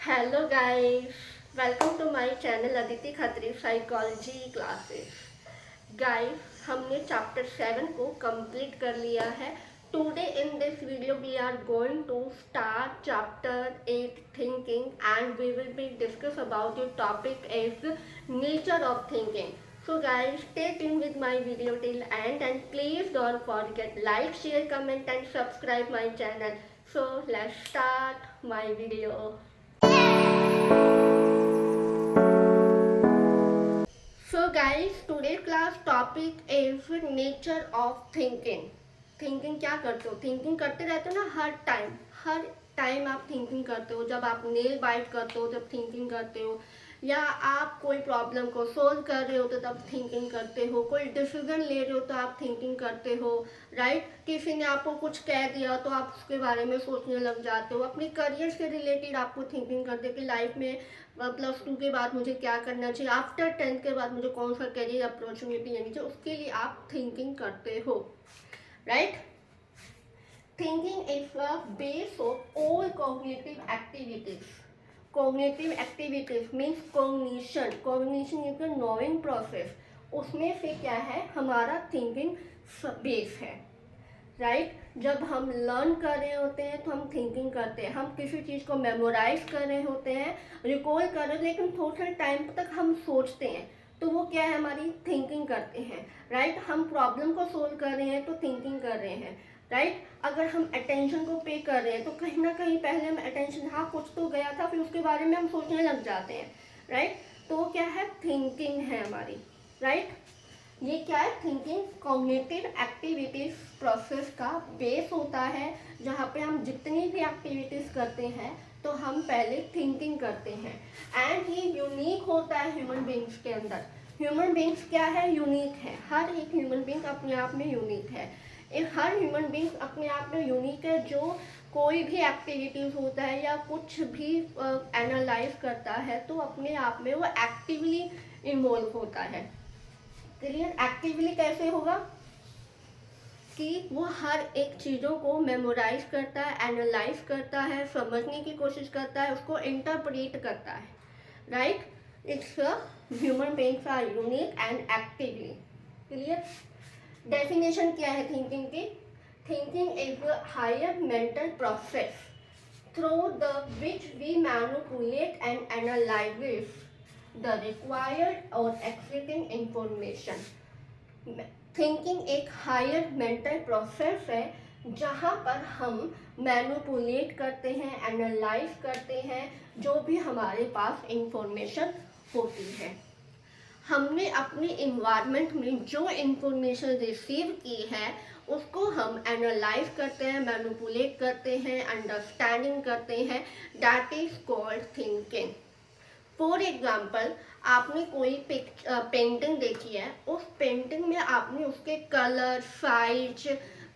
Hello guys, welcome to my channel Aditi Khatri psychology classes. Guys हमने chapter 7 को complete कर लिया है। Today in this video we are going to start chapter 8 thinking and we will be discuss about your topic is nature of thinking. So guys, stay tuned with my video till end and please don't forget like, share, comment and subscribe my channel. So let's start my video. So guys, today class topic is nature of thinking. Thinking क्या करते हो? Thinking करते रहते हो ना हर time आप thinking करते हो। जब आप नेल बाइट करते हो तब थिंकिंग करते हो, या आप कोई प्रॉब्लम को सोल्व कर रहे हो तो तब थिंकिंग करते हो, कोई डिसीजन ले रहे हो तो आप थिंकिंग करते हो, राइट। किसी ने आपको कुछ कह दिया तो आप उसके बारे में सोचने लग जाते हो। अपने करियर से रिलेटेड आपको थिंकिंग करते हो कि लाइफ में +2 के बाद मुझे क्या करना चाहिए, आफ्टर 10th के बाद मुझे कौन सा करियर अपॉर्चुनिटी लेनी चाहिए, उसके लिए आप थिंकिंग करते हो, right. Thinking is the base of all cognitive activities. Cognitive activities means cognition is the knowing process. उसमें से क्या है, हमारा थिंकिंग बेस है, राइट। जब हम लर्न कर रहे होते हैं तो हम थिंकिंग करते हैं। हम किसी चीज़ को मेमोराइज कर रहे होते हैं, रिकॉल कर रहे हैं, लेकिन थोड़े टाइम तक हम सोचते हैं तो वो क्या है, हमारी थिंकिंग करते हैं, राइट। हम प्रॉब्लम को सोल्व कर रहे हैं तो थिंकिंग कर रहे हैं, राइट। अगर हम अटेंशन को पे कर रहे हैं तो कहीं ना कहीं पहले हम अटेंशन, हाँ कुछ तो गया था, फिर उसके बारे में हम सोचने लग जाते हैं, राइट। तो वो क्या है, थिंकिंग है हमारी, राइट। ये क्या है, थिंकिंग कॉग्निटिव एक्टिविटीज प्रोसेस का बेस होता है, जहाँ पे हम जितनी भी एक्टिविटीज करते हैं तो हम पहले थिंकिंग करते हैं। एंड ये यूनिक होता है ह्यूमन बींग्स के अंदर। ह्यूमन बींग्स क्या है, यूनिक है। हर एक ह्यूमन बींग अपने आप में यूनिक है। हर ह्यूमन बींग अपने आप में यूनिक है, जो कोई भी एक्टिविटीज होता है या कुछ भी एनालाइज करता है तो अपने आप में वो एक्टिवली इन्वॉल्व होता है। क्लियर, एक्टिवली कैसे होगा कि वो हर एक चीज़ों को मेमोराइज करता है, एनालाइज करता है, समझने की कोशिश करता है, उसको इंटरप्रेट करता है, right. It's human beings are unique and actively. Clear. Definition क्या है थिंकिंग की? Thinking is a higher mental process through the which we manipulate and analyze the required or existing information. Thinking एक higher mental process है जहाँ पर हम manipulate करते हैं, एनालाइज करते हैं जो भी हमारे पास इंफॉर्मेशन होती है। हमने अपने इन्वायरमेंट में जो इंफॉर्मेशन रिसीव की है उसको हम एनालाइज करते हैं, मैनिपुलेट करते हैं, अंडरस्टैंडिंग करते हैं। That is called thinking. For example, आपने कोई पेंटिंग देखी है, उस पेंटिंग में आपने उसके कलर, साइज,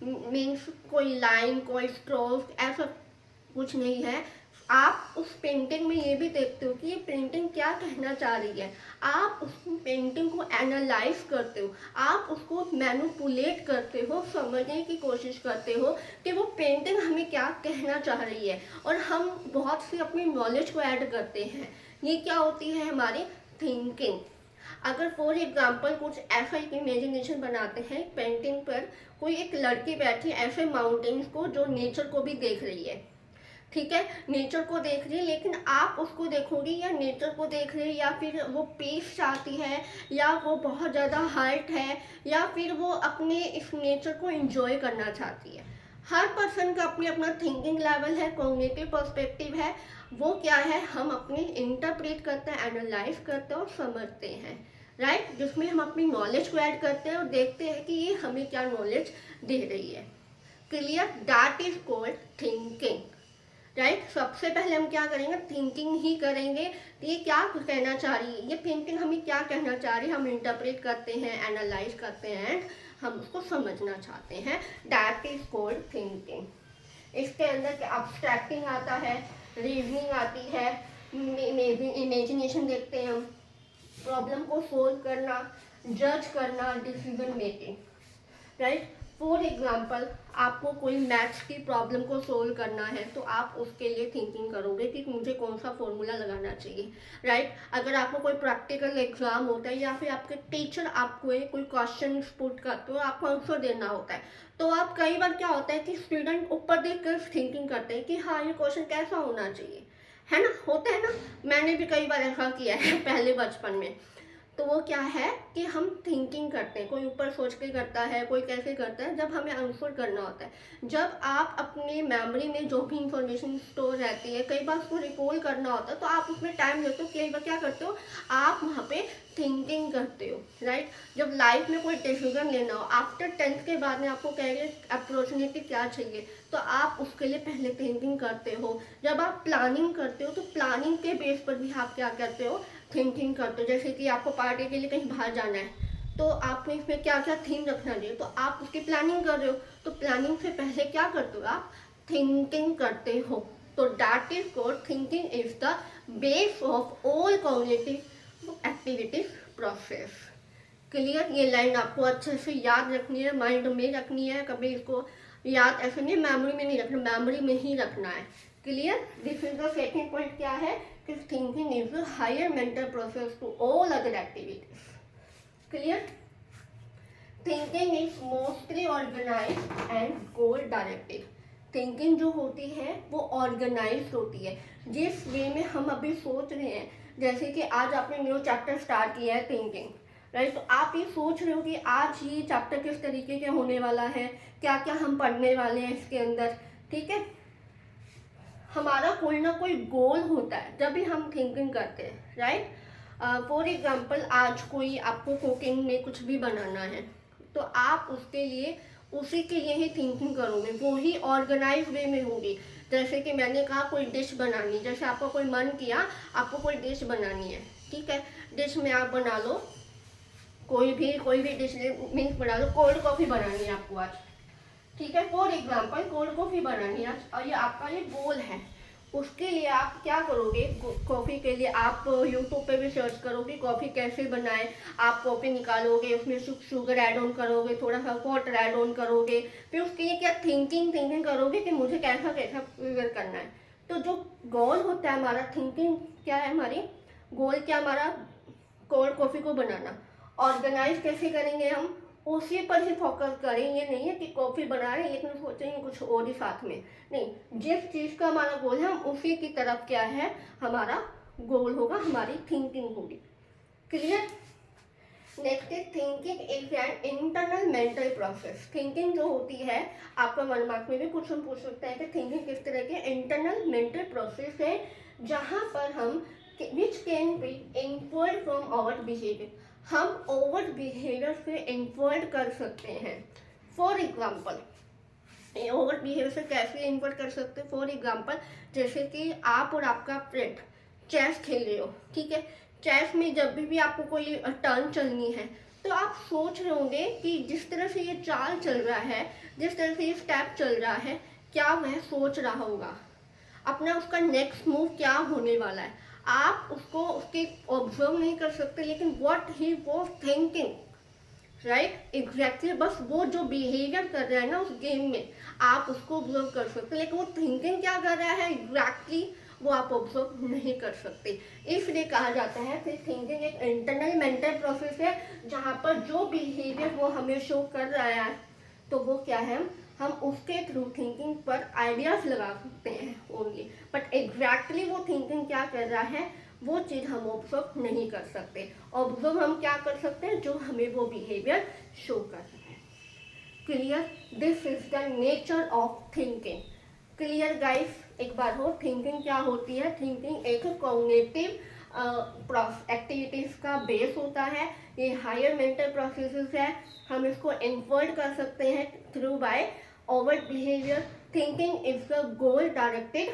मीन्स कोई लाइन, कोई स्ट्रोक, ऐसा कुछ नहीं है। आप उस पेंटिंग में ये भी देखते हो कि ये पेंटिंग क्या कहना चाह रही है। आप उस पेंटिंग को एनालाइज करते हो, आप उसको मैनिपुलेट करते हो, समझने की कोशिश करते हो कि वो पेंटिंग हमें क्या कहना चाह रही है, और हम बहुत सी अपनी नॉलेज को ऐड करते हैं। ये क्या होती है, हमारी थिंकिंग। अगर फॉर एग्जाम्पल कुछ ऐसा एक इमेजिनेशन बनाते हैं पेंटिंग पर, कोई एक लड़की बैठी ऐसे माउंटेन्स को जो नेचर को भी देख रही है, ठीक है, नेचर को देख रही है, लेकिन आप उसको देखोगे या नेचर को देख रहे हैं, या फिर वो पीस चाहती है, या वो बहुत ज़्यादा हर्ट है, या फिर वो अपने इस नेचर को एंजॉय करना चाहती है। हर पर्सन का अपनी अपना थिंकिंग लेवल है, कॉग्निटिव पर्सपेक्टिव है। वो क्या है, हम अपनी इंटरप्रेट करते हैं, एनालाइज करते हैं और समझते हैं, राइट। जिसमें हम अपनी नॉलेज को ऐड करते हैं और देखते हैं कि ये हमें क्या नॉलेज दे रही है। Clear, that is called thinking, right. सबसे पहले हम क्या करेंगे, थिंकिंग ही करेंगे। ये क्या कहना चाह रही है, ये पेंटिंग हमें क्या कहना चाह रही है, हम इंटरप्रेट करते हैं, एनालाइज करते हैं एंड हम उसको समझना चाहते हैं। That is called thinking. इसके अंदर अब्स्ट्रैक्टिंग आता है, रीजनिंग आती है, इमेजिनेशन देखते हैं हम, प्रॉब्लम को सोल्व करना, जज करना, decision making, right. For example आपको कोई मैथ्स की प्रॉब्लम को सोल्व करना है तो आप उसके लिए थिंकिंग करोगे कि मुझे कौन सा फॉर्मूला लगाना चाहिए, राइट। अगर आपको कोई प्रैक्टिकल एग्जाम होता है या फिर आपके टीचर आपको कोई क्वेश्चन पुट करते हो, आपको आंसर देना होता है, तो आप कई बार क्या होता है कि स्टूडेंट ऊपर देख कर थिंकिंग करते हैं कि हाँ ये क्वेश्चन कैसा होना चाहिए, है ना, होता है ना। मैंने भी कई बार ऐसा किया है पहले बचपन में। तो वो क्या है कि हम थिंकिंग करते हैं, कोई ऊपर सोच के करता है, कोई कैसे करता है, जब हमें आंसर करना होता है, जब आप अपनी मेमोरी में जो भी इंफॉर्मेशन स्टोर रहती है, कई बार उसको रिकॉल करना होता है तो आप उसमें टाइम देते हो, कई बार क्या करते हो आप वहाँ पे थिंकिंग करते हो, राइट। जब लाइफ में कोई डिसीजन लेना हो, आफ्टर 10th के बाद में आपको कैरियर अपॉर्चुनिटी क्या चाहिए, तो आप उसके लिए पहले थिंकिंग करते हो। जब आप प्लानिंग करते हो तो प्लानिंग के बेस पर भी आप क्या करते हो, थिंकिंग करते हो। जैसे कि आपको पार्टी के लिए कहीं बाहर जाना है तो आपको इसमें क्या क्या थीम रखना चाहिए, तो आप उसकी प्लानिंग कर रहे हो, तो प्लानिंग से पहले क्या करते हो आप थिंकिंग करते हो। तो that is called thinking is the base of all cognitive activities process. Clear, ये लाइन आपको अच्छे से याद रखनी है, माइंड में रखनी है, कभी इसको याद ऐसे नहीं मेमोरी में नहीं रखना, मेमोरी में ही रखना है। Clear, this is the second point क्या है कि thinking is the higher mental process to all other activities. Clear, thinking is mostly organised and goal directed. Thinking जो होती है वो ऑर्गेनाइज होती है, जिस वे में हम अभी सोच रहे हैं। जैसे कि आज आपने न्यू चैप्टर स्टार्ट किया है थिंकिंग, राइट, तो आप ये सोच रहे हो कि आज ये चैप्टर किस तरीके के होने वाला है, क्या क्या हम पढ़ने वाले हैं इसके अंदर, ठीक है। हमारा कोई ना कोई गोल होता है जब भी हम थिंकिंग करते हैं, राइट। फॉर एग्जाम्पल आज कोई आपको कुकिंग में कुछ भी बनाना है तो आप उसके लिए उसी के लिए ही थिंकिंग करोगे, वो ही ऑर्गेनाइज वे में होगी। जैसे कि मैंने कहा कोई डिश बनानी, जैसे आपको कोई मन किया आपको कोई डिश बनानी है, ठीक है, डिश में आप बना लो कोई भी डिश मीन्स बना लो, कोल्ड कॉफ़ी बनानी है आपको आज, ठीक है, फॉर एग्जाम्पल कोल्ड कॉफ़ी बनानी है और ये आपका ये गोल है। उसके लिए आप क्या करोगे, कॉफ़ी के लिए आप यूट्यूब पे भी सर्च करोगे कॉफ़ी कैसे बनाए, आप कॉफ़ी निकालोगे, उसमें शुगर ऐड ऑन करोगे, थोड़ा सा वाटर ऐड ऑन करोगे, फिर उसके लिए क्या थिंकिंग करोगे कि मुझे कैसा कैसा फिगर करना है। तो जो गोल होता है हमारा, थिंकिंग क्या है हमारी, गोल क्या हमारा, कोल्ड कॉफ़ी को बनाना। ऑर्गेनाइज कैसे करेंगे हम, उसी पर ही फोकस करें, ये नहीं है कि कॉफ़ी बना रहे हैं लेकिन सोचेंगे कुछ और ही साथ में, नहीं, जिस चीज़ का हमारा गोल है हम उसी की तरफ क्या है हमारा गोल होगा, हमारी थिंकिंग होगी। Clear, next is thinking is an internal mental process. Thinking जो होती है, आपका मन मार्क में भी कुछ हम पूछ सकते हैं कि थिंकिंग किस तरह के इंटरनल मेंटल प्रोसेस है, जहाँ पर हम which can be inferred from our behaviour, हम ओवर बिहेवियर से इन्फर्ड कर सकते हैं। फॉर एग्जाम्पल, ओवर बिहेवियर से कैसे इन्फर्ड कर सकते हैं, फॉर एग्जाम्पल जैसे कि आप और आपका फ्रेंड चेस खेल रहे हो, ठीक है, चेस में जब भी आपको कोई टर्न चलनी है तो आप सोच रहे होंगे कि जिस तरह से ये चाल चल रहा है, जिस तरह से ये स्टेप चल रहा है, क्या वह सोच रहा होगा, अपना उसका नेक्स्ट मूव क्या होने वाला है। आप उसको उसके ऑब्जर्व नहीं कर सकते, लेकिन what he was thinking, right, exactly, बस वो जो बिहेवियर कर रहा है ना उस गेम में आप उसको ऑब्जर्व कर सकते हैं, लेकिन वो थिंकिंग क्या कर रहा है एग्जैक्टली वो आप ऑब्जर्व नहीं कर सकते। इसलिए कहा जाता है कि थिंकिंग एक इंटरनल मेंटल प्रोसेस है, जहाँ पर जो बिहेवियर वो हमें शो कर रहा है तो वो क्या है, हम उसके थ्रू थिंकिंग पर आइडियाज लगा सकते हैं ओनली, बट एग्जैक्टली वो थिंकिंग क्या कर रहा है वो चीज़ हम ऑब्जर्व नहीं कर सकते। ऑब्जर्व हम क्या कर सकते हैं, जो हमें वो बिहेवियर शो कर रहा है। Clear, this is the nature of thinking. Clear guys, एक बार हो, थिंकिंग क्या होती है, थिंकिंग एक कॉग्निटिव एक्टिविटीज का बेस होता है, ये हायर मेंटल प्रोसेसेस है, हम इसको इन्फर्ड कर सकते हैं through by over behaviour. Thinking is the goal directed,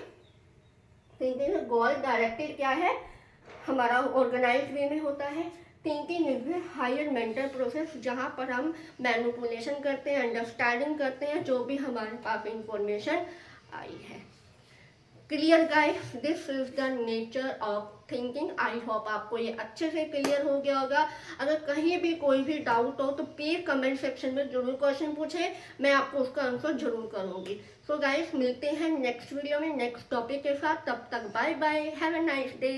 thinking goal directed क्या है हमारा ऑर्गेनाइज वे में होता है। Thinking is a higher mental process, जहाँ पर हम मैनिपुलेशन करते हैं, अंडरस्टैंडिंग करते हैं जो भी हमारे पास इंफॉर्मेशन आई है। Clear guys, this is the nature of thinking. I hope आपको ये अच्छे से क्लियर हो गया होगा। अगर कहीं भी कोई भी डाउट हो तो प्लीज कमेंट सेक्शन में जरूर क्वेश्चन पूछे, मैं आपको उसका आंसर जरूर करूंगी। सो गाइस, मिलते हैं नेक्स्ट वीडियो में नेक्स्ट टॉपिक के साथ। तब तक bye bye, have a nice day.